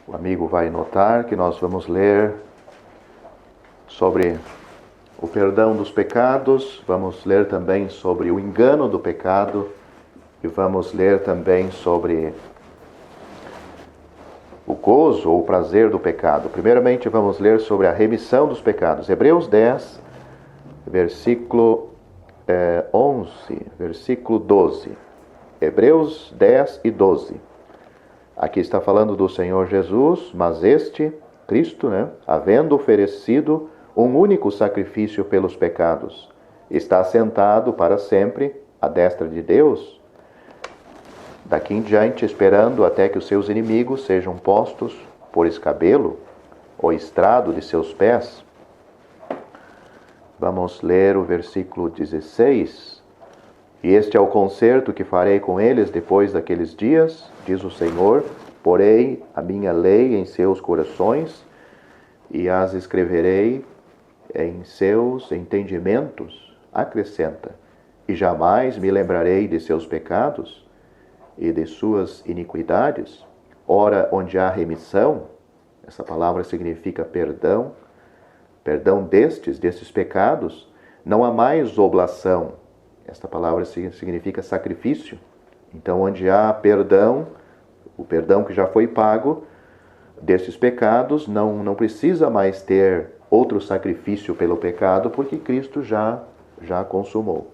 O amigo vai notar que nós vamos ler sobre o perdão dos pecados, vamos ler também sobre o engano do pecado e vamos ler também sobre o gozo ou o prazer do pecado. Primeiramente, vamos ler sobre a remissão dos pecados. Hebreus 10, versículo 11, versículo 12. Hebreus 10 e 12. Aqui está falando do Senhor Jesus, mas este, Cristo, havendo oferecido um único sacrifício pelos pecados, está sentado para sempre à destra de Deus, daqui em diante esperando até que os seus inimigos sejam postos por escabelo ou estrado de seus pés. Vamos ler o versículo 16. E este é o concerto que farei com eles depois daqueles dias, diz o Senhor, porei a minha lei em seus corações e as escreverei em seus entendimentos, acrescenta, e jamais me lembrarei de seus pecados e de suas iniquidades. Ora, onde há remissão, essa palavra significa perdão, perdão destes pecados, não há mais oblação. Esta palavra significa sacrifício. Então, onde há perdão, o perdão que já foi pago destes pecados, não precisa mais ter outro sacrifício pelo pecado, porque Cristo já consumou.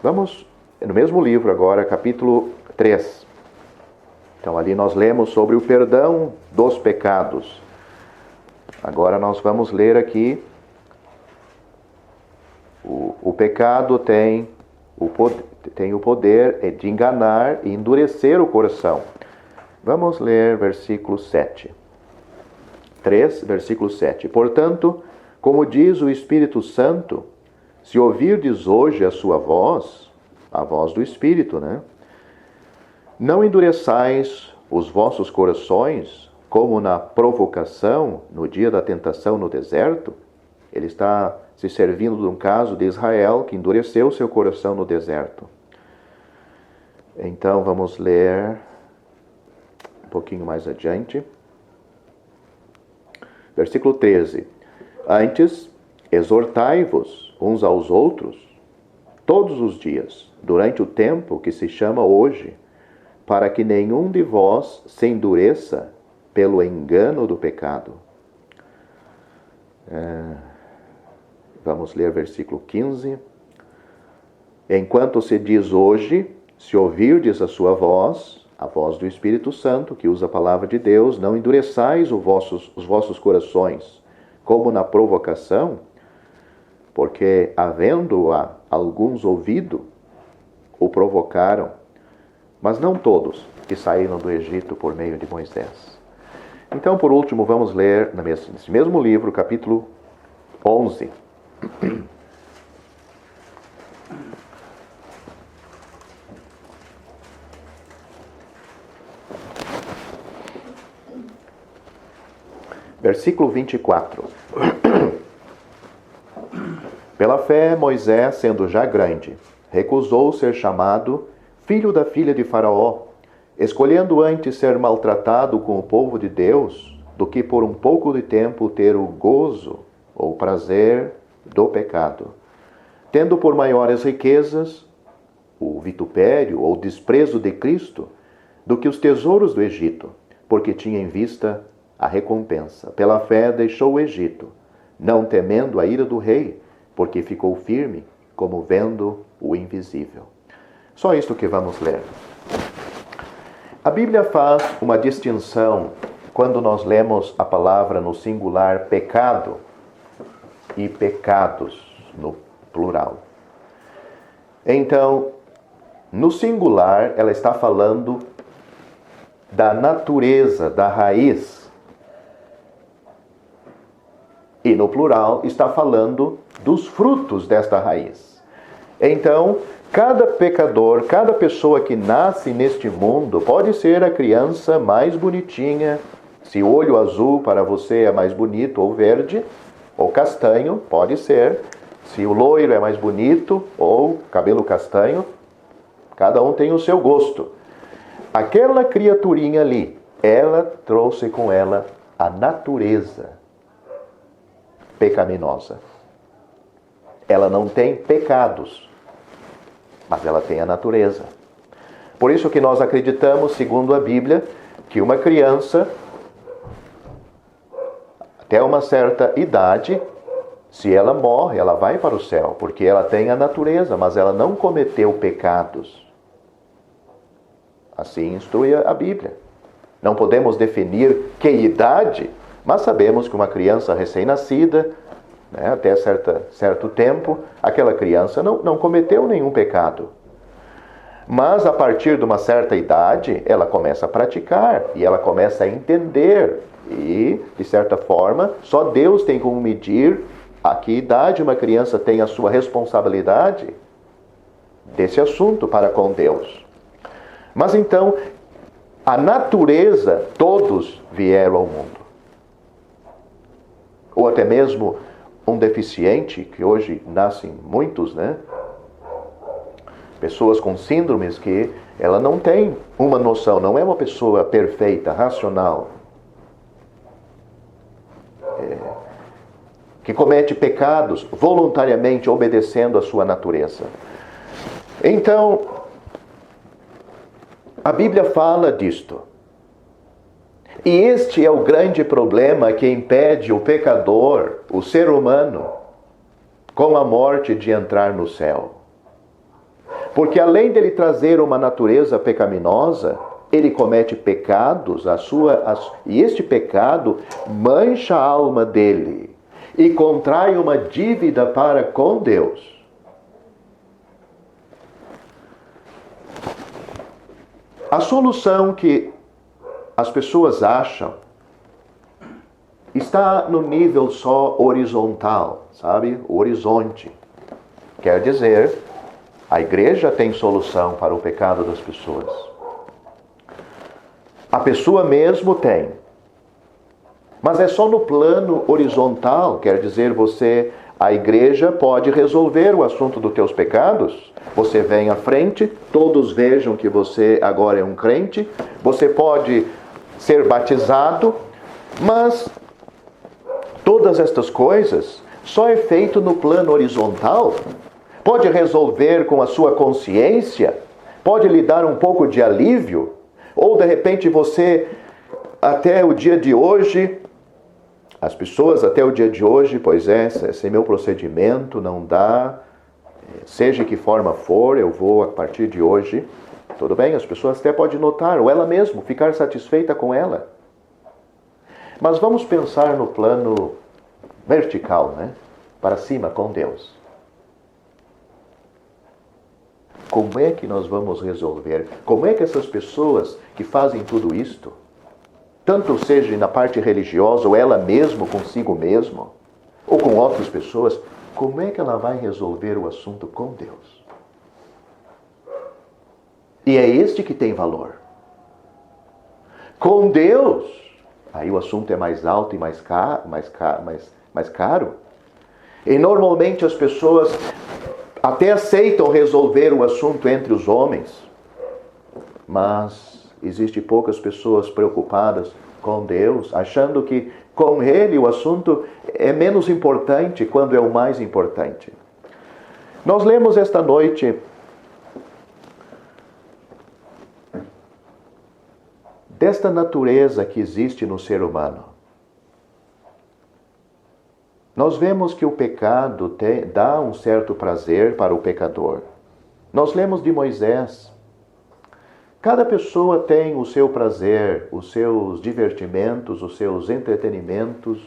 Vamos no mesmo livro agora, capítulo 3. Então, ali nós lemos sobre o perdão dos pecados. Agora nós vamos ler aqui. O pecado tem o poder de enganar e endurecer o coração. Vamos ler versículo 7. 3, versículo 7. Portanto, como diz o Espírito Santo, se ouvirdes hoje a sua voz, a voz do Espírito, não endureçais os vossos corações, como na provocação, no dia da tentação no deserto. Ele está se servindo de um caso de Israel que endureceu seu coração no deserto. Então, vamos ler um pouquinho mais adiante. Versículo 13. Antes, exortai-vos uns aos outros, todos os dias, durante o tempo que se chama hoje, para que nenhum de vós se endureça pelo engano do pecado. Vamos ler versículo 15. Enquanto se diz hoje, se ouvirdes a sua voz, a voz do Espírito Santo, que usa a palavra de Deus, não endureçais os vossos corações, como na provocação, porque, havendo-a alguns ouvido, o provocaram, mas não todos que saíram do Egito por meio de Moisés. Então, por último, vamos ler nesse mesmo livro, capítulo 11. Versículo 24. Pela fé, Moisés, sendo já grande, recusou ser chamado filho da filha de Faraó, escolhendo antes ser maltratado com o povo de Deus, do que por um pouco de tempo ter o gozo ou prazer do pecado, tendo por maiores riquezas o vitupério ou desprezo de Cristo do que os tesouros do Egito, porque tinha em vista a recompensa. Pela fé deixou o Egito, não temendo a ira do rei, porque ficou firme, como vendo o invisível. Só isto que vamos ler. A Bíblia faz uma distinção quando nós lemos a palavra no singular pecado e pecados no plural. Então, no singular, ela está falando da natureza, da raiz. E no plural, está falando dos frutos desta raiz. Então, cada pecador, cada pessoa que nasce neste mundo, pode ser a criança mais bonitinha. Se o olho azul para você é mais bonito ou verde, ou castanho, pode ser. Se o loiro é mais bonito ou cabelo castanho, cada um tem o seu gosto. Aquela criaturinha ali, ela trouxe com ela a natureza pecaminosa. Ela não tem pecados, mas ela tem a natureza. Por isso que nós acreditamos, segundo a Bíblia, que uma criança, até uma certa idade, se ela morre, ela vai para o céu, porque ela tem a natureza, mas ela não cometeu pecados. Assim instrui a Bíblia. Não podemos definir que idade, mas sabemos que uma criança recém-nascida, até certo tempo, aquela criança não cometeu nenhum pecado. Mas a partir de uma certa idade, ela começa a praticar e ela começa a entender. E, de certa forma, só Deus tem como medir a que idade uma criança tem a sua responsabilidade desse assunto para com Deus. Mas então, a natureza, todos vieram ao mundo. Ou até mesmo um deficiente, que hoje nascem muitos, Pessoas com síndromes que ela não tem uma noção, não é uma pessoa perfeita, racional. Que comete pecados voluntariamente obedecendo à sua natureza. Então, a Bíblia fala disto. E este é o grande problema que impede o pecador, o ser humano, com a morte de entrar no céu. Porque além dele trazer uma natureza pecaminosa, ele comete pecados, e este pecado mancha a alma dele e contrai uma dívida para com Deus. A solução que as pessoas acham está no nível só horizontal, sabe? O horizonte. Quer dizer, a igreja tem solução para o pecado das pessoas. A pessoa mesmo tem. Mas é só no plano horizontal, quer dizer, a igreja pode resolver o assunto dos teus pecados. Você vem à frente, todos vejam que você agora é um crente, você pode ser batizado, mas todas estas coisas só é feito no plano horizontal. Pode resolver com a sua consciência, pode lhe dar um pouco de alívio, ou de repente você, até o dia de hoje, as pessoas até o dia de hoje, pois esse meu procedimento não dá, seja que forma for, eu vou a partir de hoje, tudo bem, as pessoas até podem notar, ou ela mesma, ficar satisfeita com ela. Mas vamos pensar no plano vertical, para cima com Deus. Como é que nós vamos resolver? Como é que essas pessoas que fazem tudo isto, tanto seja na parte religiosa, ou ela mesma consigo mesma, ou com outras pessoas, como é que ela vai resolver o assunto com Deus? E é este que tem valor. Com Deus, aí o assunto é mais alto e mais caro. E normalmente as pessoas até aceitam resolver o assunto entre os homens, mas existem poucas pessoas preocupadas com Deus, achando que com Ele o assunto é menos importante quando é o mais importante. Nós lemos esta noite desta natureza que existe no ser humano. Nós vemos que o pecado dá um certo prazer para o pecador. Nós lemos de Moisés. Cada pessoa tem o seu prazer, os seus divertimentos, os seus entretenimentos.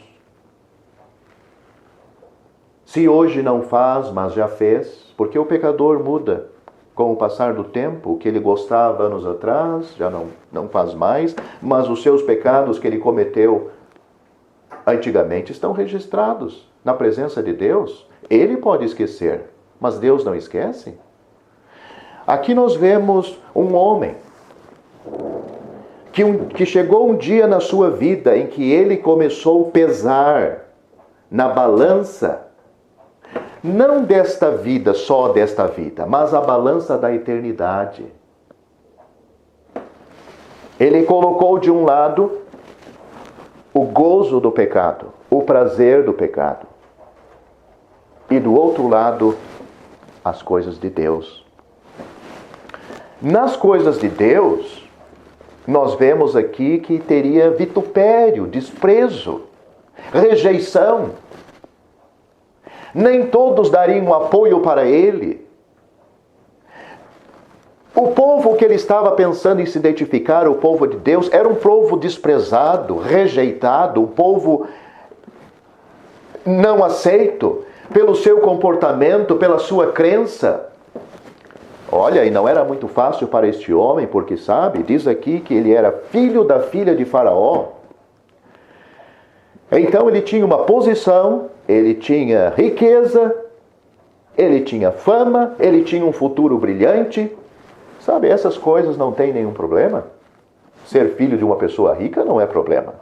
Se hoje não faz, mas já fez, porque o pecador muda. Com o passar do tempo, o que ele gostava anos atrás, já não faz mais, mas os seus pecados que ele cometeu antigamente estão registrados na presença de Deus. Ele pode esquecer, mas Deus não esquece. Aqui nós vemos um homem que chegou um dia na sua vida em que ele começou a pesar na balança, não desta vida, só desta vida, mas a balança da eternidade. Ele colocou de um lado o gozo do pecado, o prazer do pecado. E do outro lado, as coisas de Deus. Nas coisas de Deus, nós vemos aqui que teria vitupério, desprezo, rejeição. Nem todos dariam apoio para ele. O povo que ele estava pensando em se identificar, o povo de Deus, era um povo desprezado, rejeitado, um povo não aceito pelo seu comportamento, pela sua crença. Olha, e não era muito fácil para este homem, porque sabe, diz aqui que ele era filho da filha de Faraó. Então ele tinha uma posição, ele tinha riqueza, ele tinha fama, ele tinha um futuro brilhante. Sabe, essas coisas não tem nenhum problema. Ser filho de uma pessoa rica não é problema.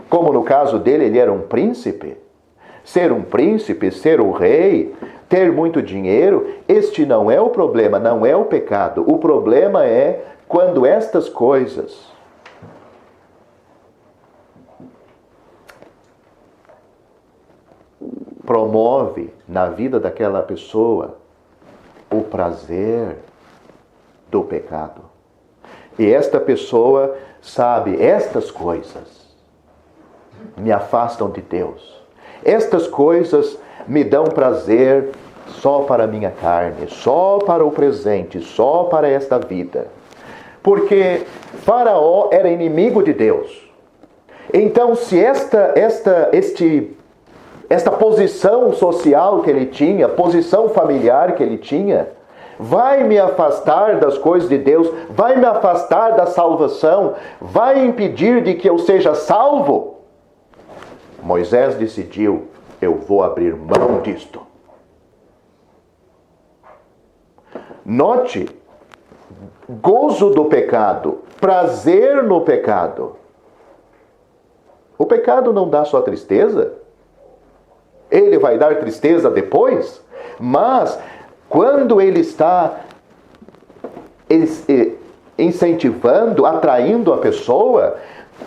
Como no caso dele, ele era um príncipe. Ser um príncipe, ser um rei, ter muito dinheiro, este não é o problema, não é o pecado. O problema é quando estas coisas promove na vida daquela pessoa o prazer do pecado. E esta pessoa sabe, estas coisas me afastam de Deus. Estas coisas me dão prazer só para a minha carne, só para o presente, só para esta vida. Porque Faraó era inimigo de Deus. Então, se esta posição social que ele tinha, posição familiar que ele tinha, vai me afastar das coisas de Deus, vai me afastar da salvação, vai impedir de que eu seja salvo, Moisés decidiu, eu vou abrir mão disto. Note, gozo do pecado, prazer no pecado. O pecado não dá só tristeza. Ele vai dar tristeza depois, mas quando ele está incentivando, atraindo a pessoa,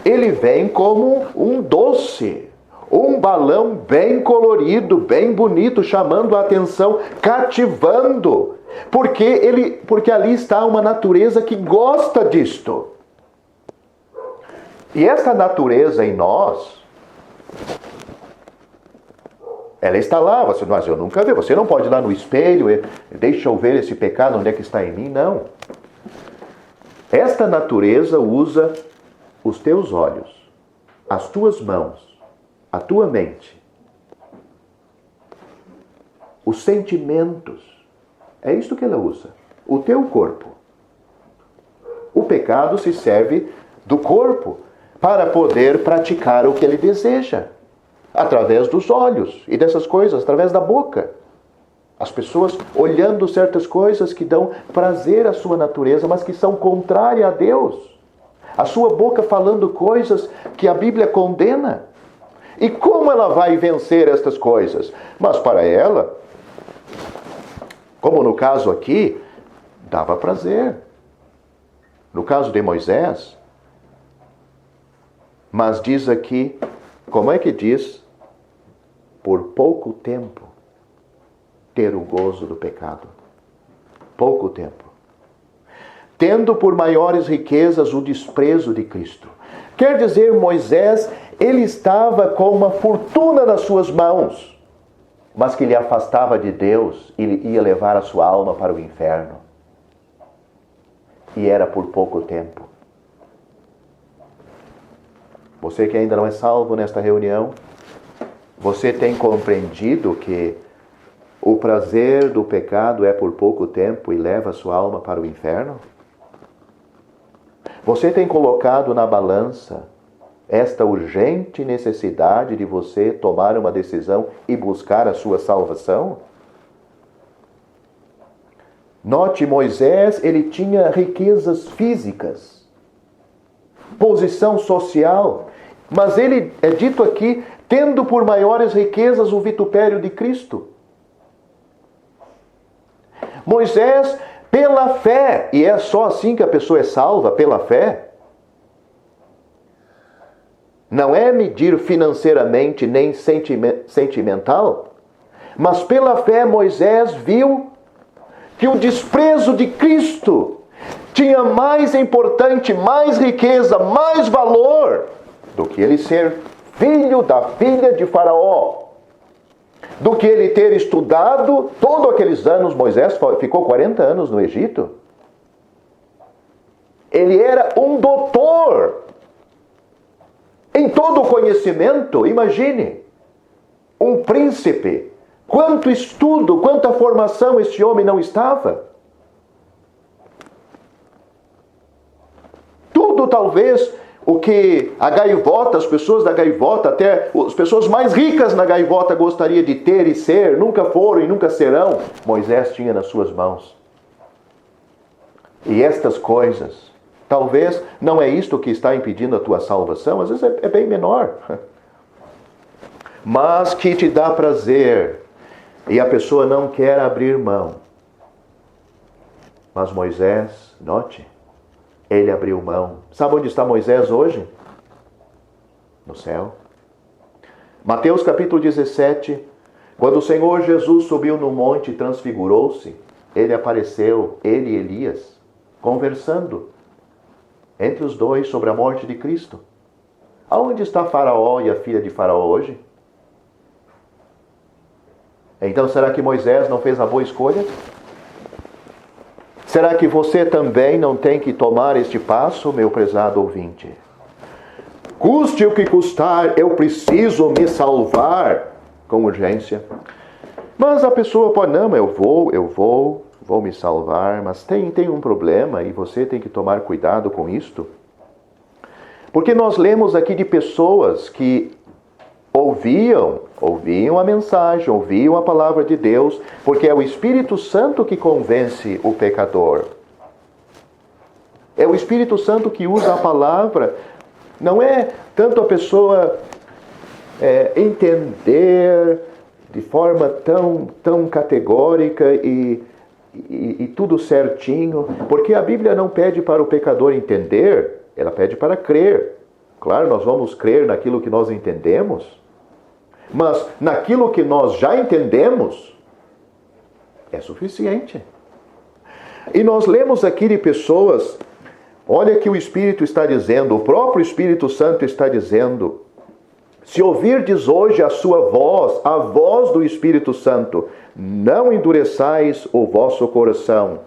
ele vem como um doce, um balão bem colorido, bem bonito, chamando a atenção, cativando, porque ali está uma natureza que gosta disto. E essa natureza em nós, ela está lá, mas eu nunca vi. Você não pode ir lá no espelho, deixa eu ver esse pecado, onde é que está em mim? Não. Esta natureza usa os teus olhos, as tuas mãos, a tua mente, os sentimentos. É isto que ela usa. O teu corpo. O pecado se serve do corpo para poder praticar o que ele deseja. Através dos olhos e dessas coisas, através da boca. As pessoas olhando certas coisas que dão prazer à sua natureza, mas que são contrárias a Deus. A sua boca falando coisas que a Bíblia condena. E como ela vai vencer estas coisas? Mas para ela, como no caso aqui, dava prazer. No caso de Moisés, mas diz aqui, como é que diz? Por pouco tempo, ter o gozo do pecado. Pouco tempo. Tendo por maiores riquezas o desprezo de Cristo. Quer dizer, Moisés, ele estava com uma fortuna nas suas mãos, mas que lhe afastava de Deus e ia levar a sua alma para o inferno. E era por pouco tempo. Você que ainda não é salvo nesta reunião, você tem compreendido que o prazer do pecado é por pouco tempo e leva a sua alma para o inferno? Você tem colocado na balança esta urgente necessidade de você tomar uma decisão e buscar a sua salvação? Note, Moisés, ele tinha riquezas físicas, posição social, mas ele é dito aqui, tendo por maiores riquezas o vitupério de Cristo. Moisés, pela fé, e é só assim que a pessoa é salva, pela fé. Não é medir financeiramente nem sentimental, mas pela fé Moisés viu que o desprezo de Cristo tinha mais importante, mais riqueza, mais valor do que ele ser filho da filha de Faraó. Do que ele ter estudado todos aqueles anos. Moisés ficou 40 anos no Egito. Ele era um doutor em todo o conhecimento. Imagine, um príncipe. Quanto estudo, quanta formação esse homem não estava. Tudo talvez o que a gaivota, as pessoas da gaivota, até as pessoas mais ricas na gaivota gostaria de ter e ser, nunca foram e nunca serão, Moisés tinha nas suas mãos. E estas coisas, talvez não é isto que está impedindo a tua salvação, às vezes é bem menor. Mas que te dá prazer e a pessoa não quer abrir mão. Mas Moisés, note, ele abriu mão. Sabe onde está Moisés hoje? No céu. Mateus capítulo 17. Quando o Senhor Jesus subiu no monte e transfigurou-se, ele apareceu, ele e Elias, conversando entre os dois sobre a morte de Cristo. Aonde está Faraó e a filha de Faraó hoje? Então será que Moisés não fez a boa escolha? Será que você também não tem que tomar este passo, meu prezado ouvinte? Custe o que custar, eu preciso me salvar com urgência. Mas a pessoa pode, não, eu vou me salvar, mas tem um problema e você tem que tomar cuidado com isto. Porque nós lemos aqui de pessoas que ouviam a mensagem, ouviam a palavra de Deus, porque é o Espírito Santo que convence o pecador. É o Espírito Santo que usa a palavra. Não é tanto a pessoa entender de forma tão categórica e tudo certinho, porque a Bíblia não pede para o pecador entender, ela pede para crer. Claro, nós vamos crer naquilo que nós entendemos, mas naquilo que nós já entendemos é suficiente. E nós lemos aqui de pessoas, olha que o Espírito está dizendo, o próprio Espírito Santo está dizendo: se ouvirdes hoje a sua voz, a voz do Espírito Santo, não endureçais o vosso coração.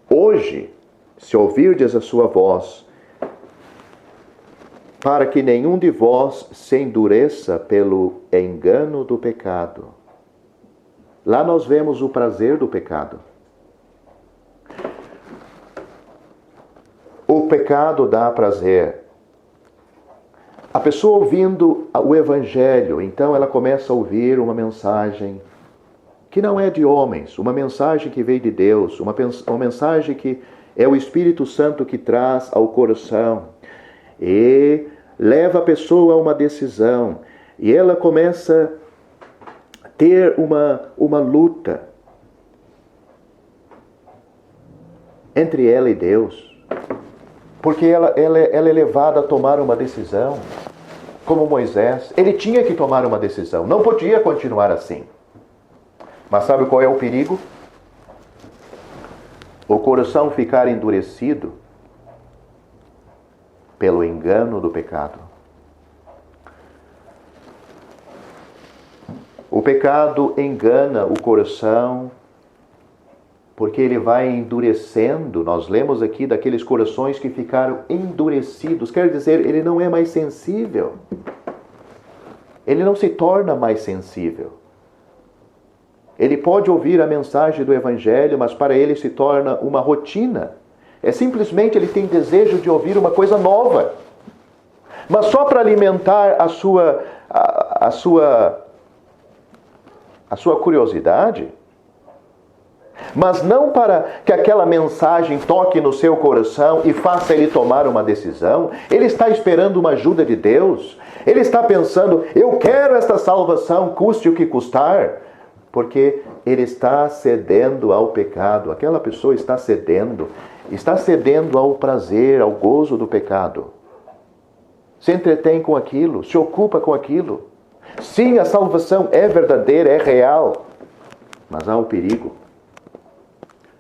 Hoje, se ouvirdes a sua voz, para que nenhum de vós se endureça pelo engano do pecado. Lá nós vemos o prazer do pecado. O pecado dá prazer. A pessoa ouvindo o Evangelho, então ela começa a ouvir uma mensagem que não é de homens, uma mensagem que veio de Deus, uma mensagem que é o Espírito Santo que traz ao coração e leva a pessoa a uma decisão. E ela começa a ter uma luta entre ela e Deus. Porque ela é levada a tomar uma decisão, como Moisés. Ele tinha que tomar uma decisão, não podia continuar assim. Mas sabe qual é o perigo? O coração ficar endurecido pelo engano do pecado. O pecado engana o coração porque ele vai endurecendo. Nós lemos aqui daqueles corações que ficaram endurecidos. Quer dizer, ele não é mais sensível. Ele não se torna mais sensível. Ele pode ouvir a mensagem do Evangelho, mas para ele se torna uma rotina. É simplesmente ele tem desejo de ouvir uma coisa nova. Mas só para alimentar a sua curiosidade. Mas não para que aquela mensagem toque no seu coração e faça ele tomar uma decisão. Ele está esperando uma ajuda de Deus. Ele está pensando, eu quero esta salvação, custe o que custar. Porque ele está cedendo ao pecado. Aquela pessoa está cedendo ao prazer, ao gozo do pecado. Se entretém com aquilo, se ocupa com aquilo. Sim, a salvação é verdadeira, é real, mas há o perigo.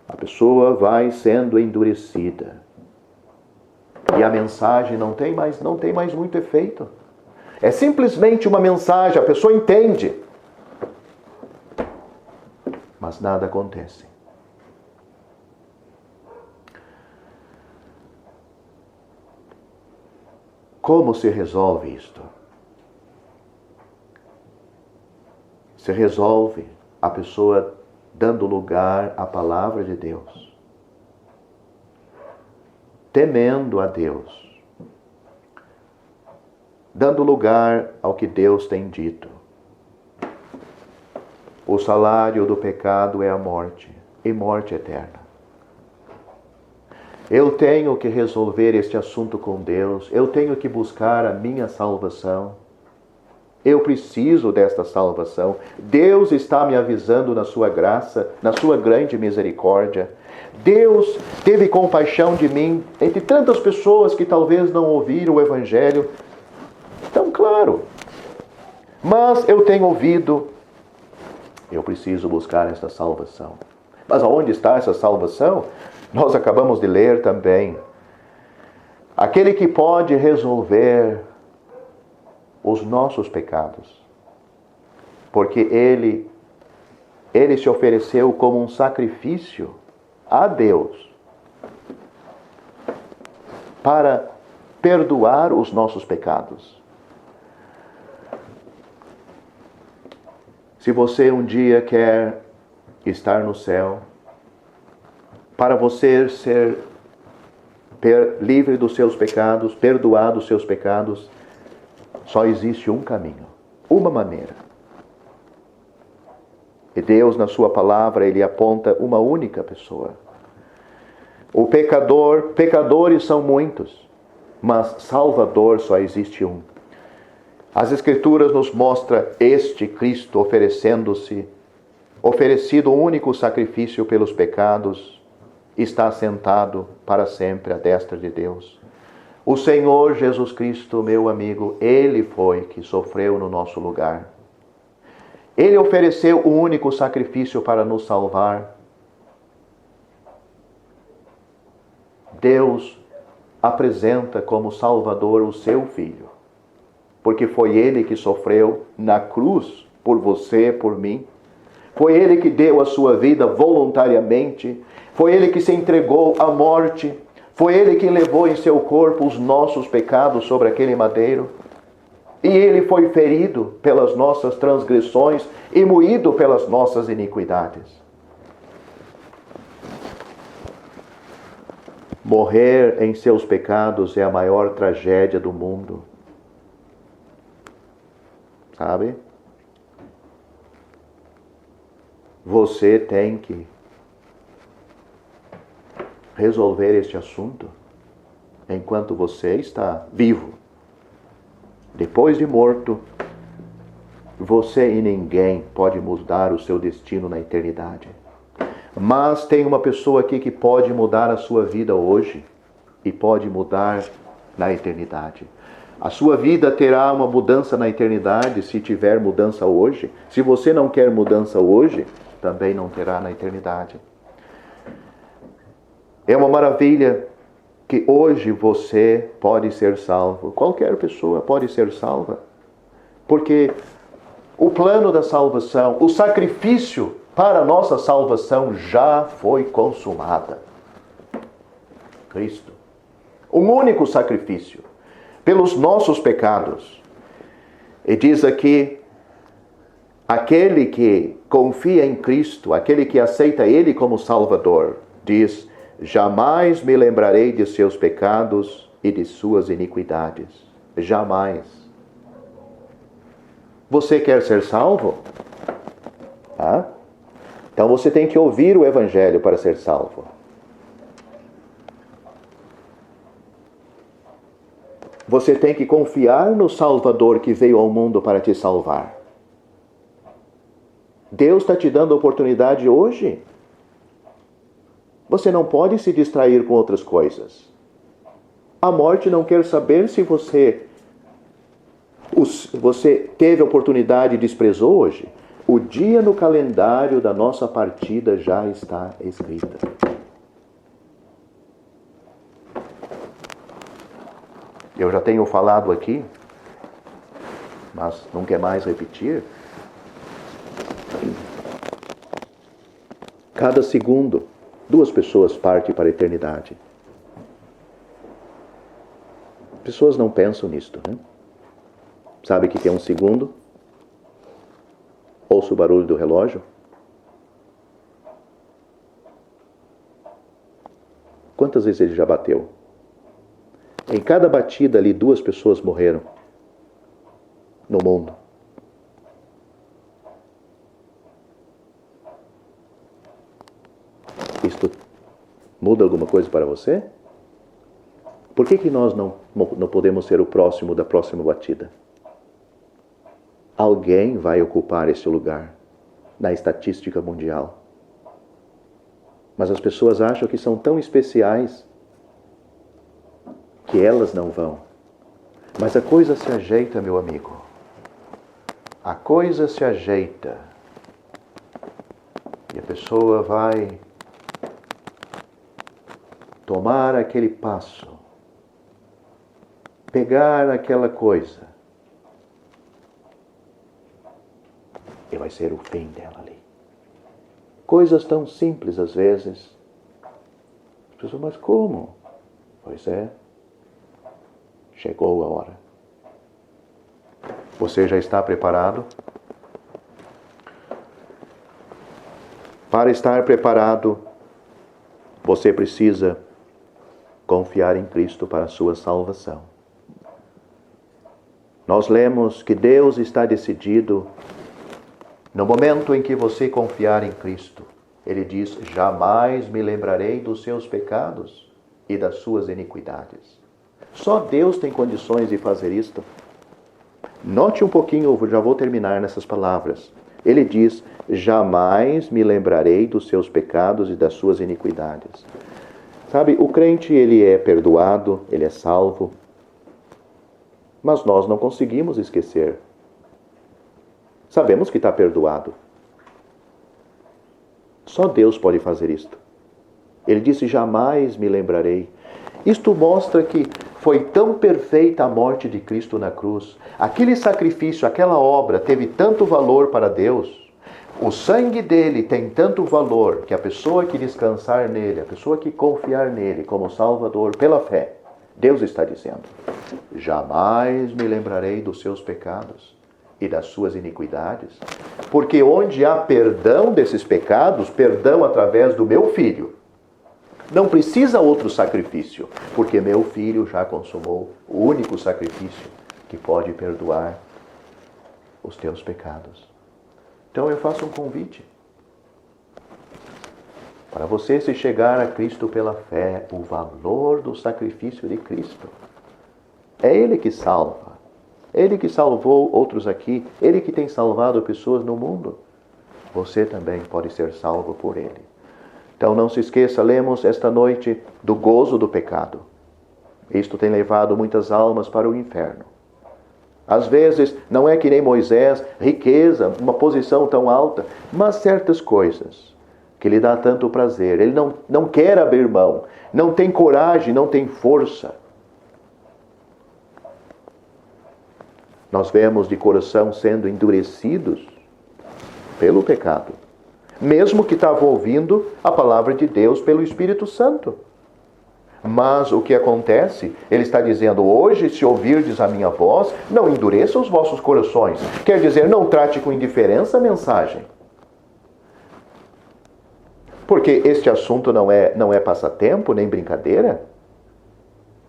A pessoa vai sendo endurecida. E a mensagem não tem mais muito efeito. É simplesmente uma mensagem, a pessoa entende. Mas nada acontece. Como se resolve isto? Se resolve a pessoa dando lugar à palavra de Deus, temendo a Deus, dando lugar ao que Deus tem dito. O salário do pecado é a morte, e morte eterna. Eu tenho que resolver este assunto com Deus, eu tenho que buscar a minha salvação. Eu preciso desta salvação. Deus está me avisando na sua graça, na sua grande misericórdia. Deus teve compaixão de mim, entre tantas pessoas que talvez não ouviram o Evangelho tão claro. Mas eu tenho ouvido, eu preciso buscar esta salvação. Mas aonde está essa salvação? Nós acabamos de ler também. Aquele que pode resolver os nossos pecados. Porque Ele se ofereceu como um sacrifício a Deus para perdoar os nossos pecados. Se você um dia quer estar no céu, para você ser livre dos seus pecados, perdoado os seus pecados, só existe um caminho, uma maneira. E Deus, na sua palavra, Ele aponta uma única pessoa. O pecadores são muitos, mas Salvador só existe um. As Escrituras nos mostram este Cristo oferecido o único sacrifício pelos pecados, está sentado para sempre à destra de Deus. O Senhor Jesus Cristo, meu amigo, Ele foi que sofreu no nosso lugar. Ele ofereceu o único sacrifício para nos salvar. Deus apresenta como Salvador o seu Filho, porque foi Ele que sofreu na cruz por você, por mim. Foi Ele que deu a sua vida voluntariamente. Foi Ele que se entregou à morte. Foi Ele que levou em seu corpo os nossos pecados sobre aquele madeiro. E Ele foi ferido pelas nossas transgressões e moído pelas nossas iniquidades. Morrer em seus pecados é a maior tragédia do mundo. Sabe? Você tem que resolver este assunto enquanto você está vivo. Depois de morto, você e ninguém pode mudar o seu destino na eternidade. Mas tem uma pessoa aqui que pode mudar a sua vida hoje e pode mudar na eternidade. A sua vida terá uma mudança na eternidade se tiver mudança hoje. Se você não quer mudança hoje, também não terá na eternidade. É uma maravilha que hoje você pode ser salvo. Qualquer pessoa pode ser salva. Porque o plano da salvação, o sacrifício para a nossa salvação já foi consumada. Cristo. Um único sacrifício pelos nossos pecados. E diz aqui, aquele que confia em Cristo, aquele que aceita Ele como Salvador, diz: jamais me lembrarei de seus pecados e de suas iniquidades. Jamais. Você quer ser salvo? Então você tem que ouvir o Evangelho para ser salvo. Você tem que confiar no Salvador que veio ao mundo para te salvar. Deus está te dando a oportunidade hoje. Você não pode se distrair com outras coisas. A morte não quer saber se você teve a oportunidade e desprezou hoje. O dia no calendário da nossa partida já está escrita. Eu já tenho falado aqui, mas não quer mais repetir. Cada segundo, 2 pessoas partem para a eternidade. Pessoas não pensam nisto, né? Sabe que tem um segundo? Ouço o barulho do relógio? Quantas vezes ele já bateu? Em cada batida ali, 2 pessoas morreram no mundo. Isto muda alguma coisa para você? Por que nós não podemos ser o próximo da próxima batida? Alguém vai ocupar esse lugar na estatística mundial. Mas as pessoas acham que são tão especiais que elas não vão. Mas a coisa se ajeita, meu amigo. A coisa se ajeita. E a pessoa vai tomar aquele passo, pegar aquela coisa, e vai ser o fim dela ali. Coisas tão simples às vezes. As pessoas, mas como? Pois é, chegou a hora. Você já está preparado? Para estar preparado, você precisa confiar em Cristo para a sua salvação. Nós lemos que Deus está decidido, no momento em que você confiar em Cristo, Ele diz, jamais me lembrarei dos seus pecados e das suas iniquidades. Só Deus tem condições de fazer isto. Note um pouquinho, eu já vou terminar nessas palavras. Ele diz, jamais me lembrarei dos seus pecados e das suas iniquidades. Sabe, o crente, ele é perdoado, ele é salvo, mas nós não conseguimos esquecer. Sabemos que está perdoado. Só Deus pode fazer isto. Ele disse, jamais me lembrarei. Isto mostra que foi tão perfeita a morte de Cristo na cruz. Aquele sacrifício, aquela obra teve tanto valor para Deus. O sangue dele tem tanto valor que a pessoa que descansar nele, a pessoa que confiar nele como Salvador pela fé, Deus está dizendo, jamais me lembrarei dos seus pecados e das suas iniquidades, porque onde há perdão desses pecados, perdão através do meu Filho, não precisa outro sacrifício, porque meu Filho já consumou o único sacrifício que pode perdoar os teus pecados. Então eu faço um convite para você se chegar a Cristo pela fé, o valor do sacrifício de Cristo. É Ele que salva. Ele que salvou outros aqui. Ele que tem salvado pessoas no mundo. Você também pode ser salvo por Ele. Então não se esqueça, lemos esta noite do gozo do pecado. Isto tem levado muitas almas para o inferno. Às vezes, não é que nem Moisés, riqueza, uma posição tão alta, mas certas coisas que lhe dá tanto prazer. Ele não quer abrir mão, não tem coragem, não tem força. Nós vemos de coração sendo endurecidos pelo pecado, mesmo que estavam ouvindo a palavra de Deus pelo Espírito Santo. Mas o que acontece? Ele está dizendo, hoje, se ouvirdes a minha voz, não endureça os vossos corações. Quer dizer, não trate com indiferença a mensagem. Porque este assunto não é passatempo, nem brincadeira.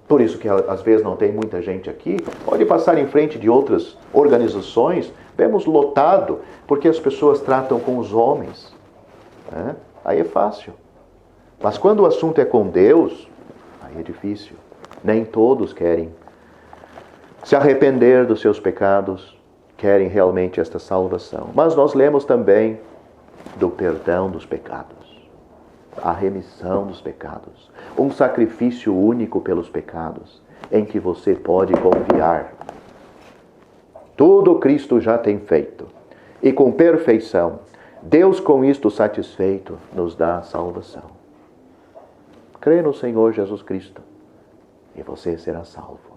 Por isso que às vezes não tem muita gente aqui. Pode passar em frente de outras organizações. Vemos lotado, porque as pessoas tratam com os homens. Aí é fácil. Mas quando o assunto é com Deus, aí é difícil. Nem todos querem se arrepender dos seus pecados, querem realmente esta salvação. Mas nós lemos também do perdão dos pecados, a remissão dos pecados, um sacrifício único pelos pecados, em que você pode confiar. Tudo Cristo já tem feito. E com perfeição, Deus, com isto satisfeito, nos dá a salvação. Crê no Senhor Jesus Cristo e você será salvo.